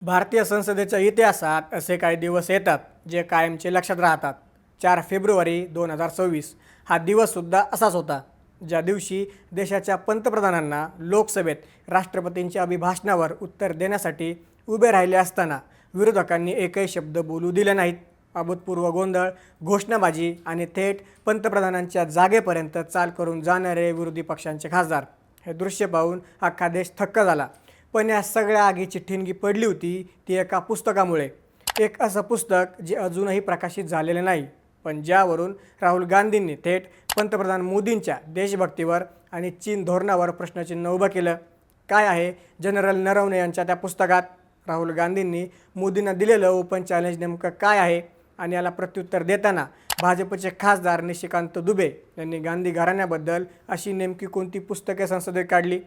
भारतीय संसदेच्या इतिहासात असे काही दिवस येतात जे कायमचे लक्षात राहतात. 4 फेब्रुवारी 2026 हा दिवससुद्धा असाच होता, ज्या दिवशी देशाच्या पंतप्रधानांना लोकसभेत राष्ट्रपतींच्या अभिभाषणावर उत्तर देण्यासाठी उभे राहिले असताना विरोधकांनी एकही शब्द बोलू दिले नाहीत. अभूतपूर्व गोंधळ, घोषणाबाजी आणि थेट पंतप्रधानांच्या जागेपर्यंत चाल करून जाणारे विरोधी पक्षांचे खासदार, हे दृश्य पाहून अख्खा देश थक्क झाला. पण या सगळ्या आगीची ठिणगी पडली होती ती एका पुस्तकामुळे. एक असं पुस्तक जे अजूनही प्रकाशित झालेले नाही, पण ज्यावरून राहुल गांधींनी थेट पंतप्रधान मोदींच्या देशभक्तीवर आणि चीन धोरणावर प्रश्नचिन्ह उभं केलं. काय आहे जनरल नरवणे यांच्या त्या पुस्तकात? राहुल गांधींनी मोदींना दिलेलं ओपन चॅलेंज नेमकं काय आहे? आणि याला प्रत्युत्तर देताना भाजपचे खासदार निशिकांत दुबे यांनी गांधी घराण्याबद्दल अशी नेमकी कोणती पुस्तके संसदेत काढली?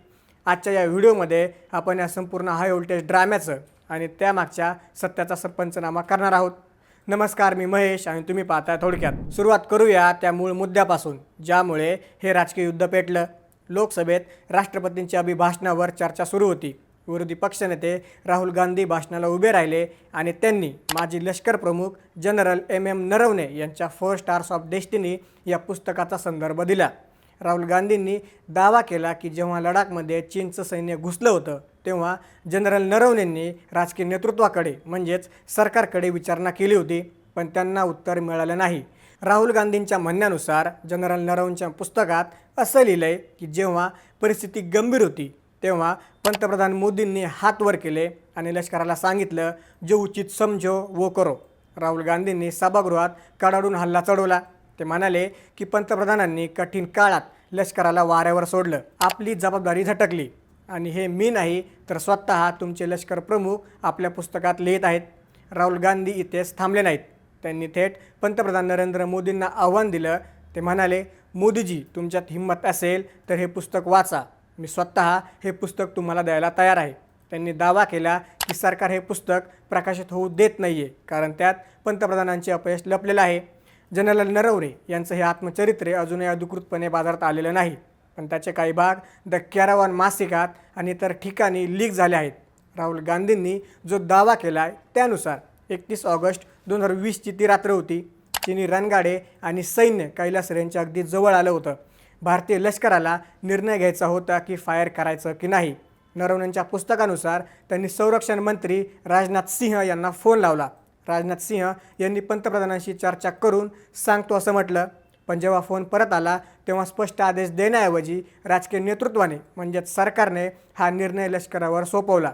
आजच्या या व्हिडिओमध्ये आपण या संपूर्ण हाय व्होल्टेज ड्राम्याचं आणि त्यामागच्या सत्याचा पंचनामा करणार आहोत. नमस्कार, मी महेश आणि तुम्ही पाहताय थोडक्यात. सुरुवात करूया त्या मूळ मुद्द्यापासून ज्यामुळे हे राजकीय युद्ध पेटलं. लोकसभेत राष्ट्रपतींच्या अभिभाषणावर चर्चा सुरू होती. विरोधी पक्षनेते राहुल गांधी भाषणाला उभे राहिले आणि त्यांनी माजी लष्कर प्रमुख जनरल एम नरवणे यांच्या 4 स्टार्स ऑफ डेस्टिनी या पुस्तकाचा संदर्भ दिला. राहुल गांधींनी दावा केला की जेव्हा लडाखमध्ये चीनचं सैन्य घुसलं होतं तेव्हा जनरल नरवणेंनी राजकीय नेतृत्वाकडे म्हणजेच सरकारकडे विचारणा केली होती, पण त्यांना उत्तर मिळालं नाही. राहुल गांधींच्या म्हणण्यानुसार जनरल नरवणेच्या पुस्तकात असं लिहिलं आहे की जेव्हा परिस्थिती गंभीर होती तेव्हा पंतप्रधान मोदींनी हात वर केले आणि लष्कराला सांगितलं, जो उचित समझो वो करो. राहुल गांधींनी सभागृहात कडाडून हल्ला चढवला. ते म्हणाले की पंतप्रधानांनी कठीण काळात लष्कराला वाऱ्यावर सोडलं, आपली जबाबदारी झटकली आणि हे मी नाही तर स्वतः तुमचे लष्कर प्रमुख आपल्या पुस्तकात लिहित आहेत. राहुल गांधी इथेच थांबले नाहीत. त्यांनी थेट पंतप्रधान नरेंद्र मोदींना आव्हान दिलं. ते म्हणाले, मोदीजी, तुमच्यात हिंमत असेल तर हे पुस्तक वाचा. मी स्वतः हे पुस्तक तुम्हाला द्यायला तयार आहे. त्यांनी दावा केला की सरकार हे पुस्तक प्रकाशित होऊ देत नाही आहे कारण त्यात पंतप्रधानांचे अपयश लपलेलं आहे. जनरल नरवणे यांचं हे आत्मचरित्र अजूनही अधिकृतपणे बाजारात आलेलं नाही, पण त्याचे काही भाग द कॅरावान मासिकात आणि इतर ठिकाणी लीक झाले आहेत. राहुल गांधींनी जो दावा केला आहे त्यानुसार 31 ऑगस्ट 2020ची ती रात्र होती. चीनी रणगाडे आणि सैन्य कैलास रेंजच्या अगदी जवळ आलं होतं. भारतीय लष्कराला निर्णय घ्यायचा होता की फायर करायचं की नाही. नरवणेंच्या पुस्तकानुसार त्यांनी संरक्षण मंत्री राजनाथ सिंह यांना फोन लावला. राजनाथ सिंह यांनी पंतप्रधानांशी चर्चा करून सांगतो असं म्हटलं, पण जेव्हा फोन परत आला तेव्हा स्पष्ट आदेश देण्याऐवजी राजकीय नेतृत्वाने म्हणजेच सरकारने हा निर्णय लष्करावर सोपवला.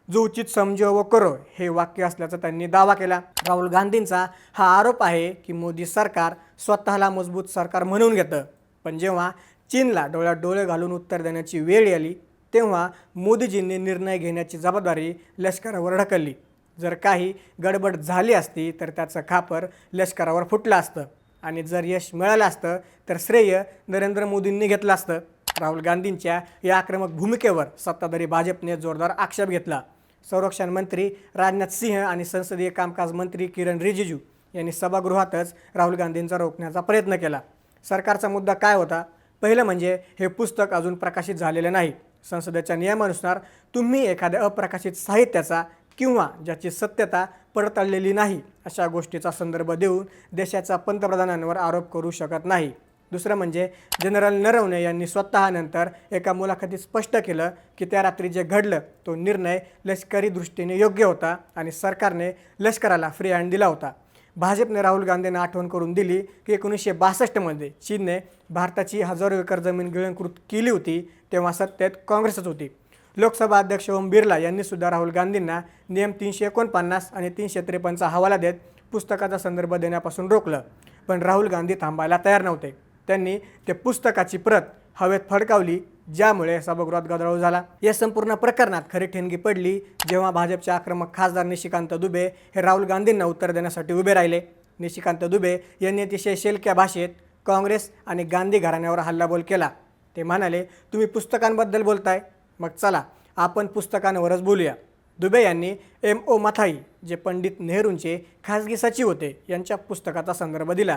जो उचित समजो व करो हे वाक्य असल्याचा त्यांनी दावा केला. राहुल गांधींचा हा आरोप आहे की मोदी सरकार स्वतःला मजबूत सरकार म्हणून घेतं, पण जेव्हा चीनला डोळ्यात डोळे घालून उत्तर देण्याची वेळ आली तेव्हा मोदीजींनी निर्णय घेण्याची जबाबदारी लष्करावर ढकलली. जर काही गडबड झाली असती तर त्याचं खापर लष्करावर फुटलं असतं आणि जर यश मिळालं असतं तर श्रेय नरेंद्र मोदींनी घेतलं असतं. राहुल गांधींच्या या आक्रमक भूमिकेवर सत्ताधारी भाजपने जोरदार आक्षेप घेतला. संरक्षण मंत्री राजनाथ सिंह आणि संसदीय कामकाज मंत्री किरण रिजिजू यांनी सभागृहातच राहुल गांधींचा रोखण्याचा प्रयत्न केला. सरकारचा मुद्दा काय होता? पहिलं म्हणजे हे पुस्तक अजून प्रकाशित झालेलं नाही. संसदेच्या नियमानुसार तुम्ही एखाद्या अप्रकाशित साहित्याचा किंवा ज्याची सत्यता पडताळलेली नाही अशा गोष्टीचा संदर्भ देऊन देशाच्या पंतप्रधानांवर आरोप करू शकत नाही. दुसरं म्हणजे जनरल नरवणे यांनी स्वतः नंतर एका मुलाखतीत स्पष्ट केलं की त्या रात्री जे घडलं तो निर्णय लष्करी दृष्टीने योग्य होता आणि सरकारने लष्कराला फ्री हँड दिला होता. भाजपने राहुल गांधींना आठवण करून दिली की 1962मध्ये चीनने भारताची हजारो एकर जमीन गिळंकृत केली होती तेव्हा सत्तेत काँग्रेसच होती. लोकसभा अध्यक्ष ओम बिर्ला यांनी सुद्धा राहुल गांधींना नियम 349 आणि 353चा हवाला देत पुस्तकाचा संदर्भ देण्यापासून रोखलं, पण राहुल गांधी थांबायला तयार नव्हते. त्यांनी ते पुस्तकाची प्रत हवेत फडकावली, ज्यामुळे सभागृहात गदारोळ झाला. या संपूर्ण प्रकरणात खरी ठिणगी पडली जेव्हा भाजपचे आक्रमक खासदार निशिकांत दुबे हे राहुल गांधींना उत्तर देण्यासाठी उभे राहिले. निशिकांत दुबे यांनी अतिशय शेलक्या भाषेत काँग्रेस आणि गांधी घराण्यावर हल्लाबोल केला. ते म्हणाले, तुम्ही पुस्तकांबद्दल बोलताय, मग चला आपण पुस्तकांवरच बोलूया. दुबे यांनी M.O. मथाई, जे पंडित नेहरूंचे खासगी सचिव होते, यांच्या पुस्तकाचा संदर्भ दिला.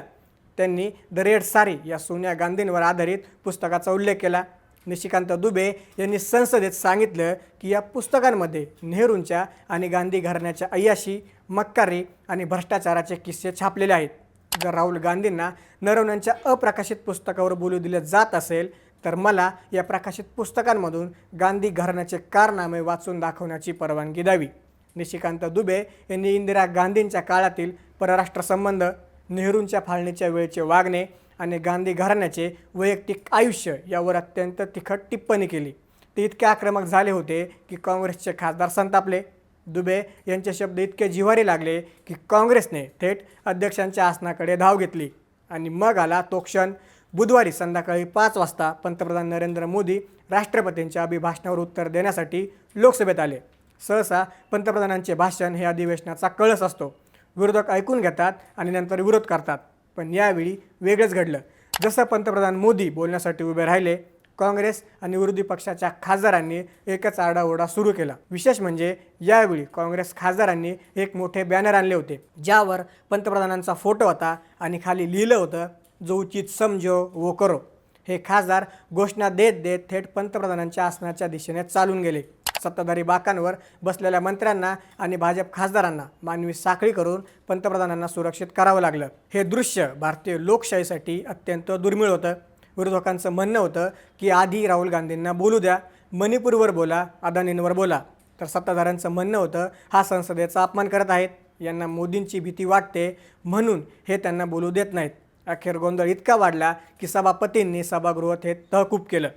त्यांनी द रेड सारी या सोनिया गांधींवर आधारित पुस्तकाचा उल्लेख केला. निशिकांत दुबे यांनी संसदेत सांगितलं की या पुस्तकांमध्ये नेहरूंच्या आणि गांधी घराण्याच्या अय्याशी, मक्कारी आणि भ्रष्टाचाराचे किस्से छापलेले आहेत. जर राहुल गांधींना नरवण्यांच्या अप्रकाशित पुस्तकावर बोलू दिलं जात असेल तर मला या प्रकाशित पुस्तकांमधून गांधी घराण्याचे कारनामे वाचून दाखवण्याची परवानगी द्यावी. निशिकांत दुबे यांनी इंदिरा गांधींच्या काळातील परराष्ट्र संबंध, नेहरूंच्या फाळणीच्या वेळचे वागणे आणि गांधी घराण्याचे वैयक्तिक आयुष्य यावर अत्यंत तिखट टिप्पणी केली. ते इतके आक्रमक झाले होते की काँग्रेसचे खासदार संतापले. दुबे यांचे शब्द इतके जिव्हारी लागले की काँग्रेसने थेट अध्यक्षांच्या आसनाकडे धाव घेतली. आणि मग आला तो क्षण. बुधवारी संध्याकाळी 5 वाजता पंतप्रधान नरेंद्र मोदी राष्ट्रपतींच्या अभिभाषणावर उत्तर देण्यासाठी लोकसभेत आले. सहसा पंतप्रधानांचे भाषण हे अधिवेशनाचा कळस असतो. विरोधक ऐकून घेतात आणि नंतर विरोध करतात. पण यावेळी वेगळंच घडलं. जसं पंतप्रधान मोदी बोलण्यासाठी उभे राहिले, काँग्रेस आणि विरोधी पक्षाच्या खासदारांनी एकच आरडाओरडा सुरू केला. विशेष म्हणजे यावेळी काँग्रेस खासदारांनी एक मोठे बॅनर आणले होते ज्यावर पंतप्रधानांचा फोटो होता आणि खाली लिहिलं होतं, जो उचित समजो वो करो. हे खासदार घोषणा देत देत थेट पंतप्रधानांच्या आसनाच्या दिशेने चालून गेले. सत्ताधारी बाकांवर बसलेल्या मंत्र्यांना आणि भाजप खासदारांना मानवी साखळी करून पंतप्रधानांना सुरक्षित करावं लागलं. हे दृश्य भारतीय लोकशाहीसाठी अत्यंत दुर्मिळ होतं. विरोधकांचं म्हणणं होतं की आधी राहुल गांधींना बोलू द्या, मणिपूरवर बोला, अदानींवर बोला. तर सत्ताधाऱ्यांचं म्हणणं होतं हा संसदेचा अपमान करत आहेत, यांना मोदींची भीती वाटते म्हणून हे त्यांना बोलू देत नाहीत. अखेर गोंधळ इतका वाढला की सभापतींनी सभागृहात हे तहकूब केलं.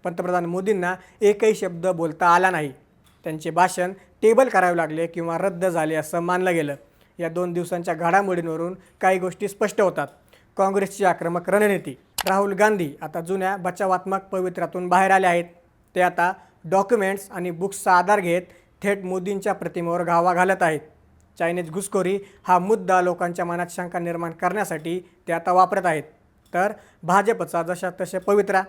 पंतप्रधान मोदींना एकही शब्द बोलता आला नाही. त्यांचे भाषण टेबल करावे लागले किंवा रद्द झाले असं मानलं गेलं. या 2 दिवसांच्या घडामोडींवरून काही गोष्टी स्पष्ट होतात. काँग्रेसची आक्रमक रणनीती. राहुल गांधी आता जुन्या बचावात्मक पवित्र्यातून बाहेर आले आहेत. ते आता डॉक्युमेंट्स आणि बुक्सचा आधार घेत थेट मोदींच्या प्रतिमेवर घावा घालत आहेत. चायनीज घुसखोरी हा मुद्दा लोकांच्या मनात शंका निर्माण करण्यासाठी ते आता वापरत आहेत. तर भाजपचा जशा तसे पवित्रा.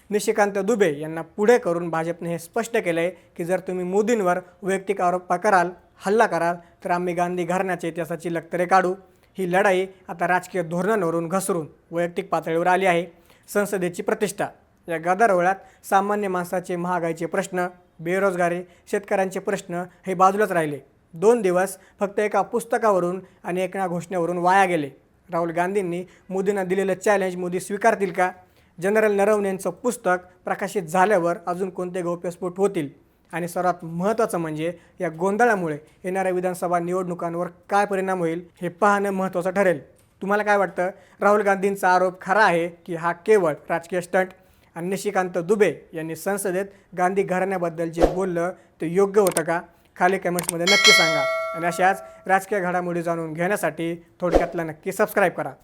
निशिकांत दुबे यांना पुढे करून भाजपने हे स्पष्ट केलं आहे की जर तुम्ही मोदींवर वैयक्तिक आरोप कराल, हल्ला कराल तर आम्ही गांधी घराण्याच्या इतिहासाची लक्तरे काढू. ही लढाई आता राजकीय धोरणांवरून घसरून वैयक्तिक पातळीवर आली आहे. संसदेची प्रतिष्ठा. या गदारोळात सामान्य माणसाचे, महागाईचे प्रश्न, बेरोजगारी, शेतकऱ्यांचे प्रश्न हे बाजूलाच राहिले. 2 दिवस फक्त एका पुस्तकावरून आणि एका घोषणेवरून वाया गेले. राहुल गांधींनी मोदींना दिलेलं चॅलेंज मोदी स्वीकारतील का? जनरल नरवणेंचं पुस्तक प्रकाशित झाल्यावर अजून कोणते गौप्यस्फोट होतील? आणि सर्वात महत्त्वाचं म्हणजे या गोंधळामुळे येणाऱ्या विधानसभा निवडणुकांवर काय परिणाम होईल हे पाहणं महत्त्वाचं ठरेल. तुम्हाला काय वाटतं? राहुल गांधींचा आरोप खरा आहे की हा केवळ राजकीय स्टंट? आणि निशिकांत दुबे यांनी संसदेत गांधी घराण्याबद्दल जे बोललं ते योग्य होतं का? खाली कमेंट्समध्ये नक्की सांगा. आणि अशाच राजकीय घडामोडी जाणून घेण्यासाठी थोडक्यातला नक्की सबस्क्राईब करा.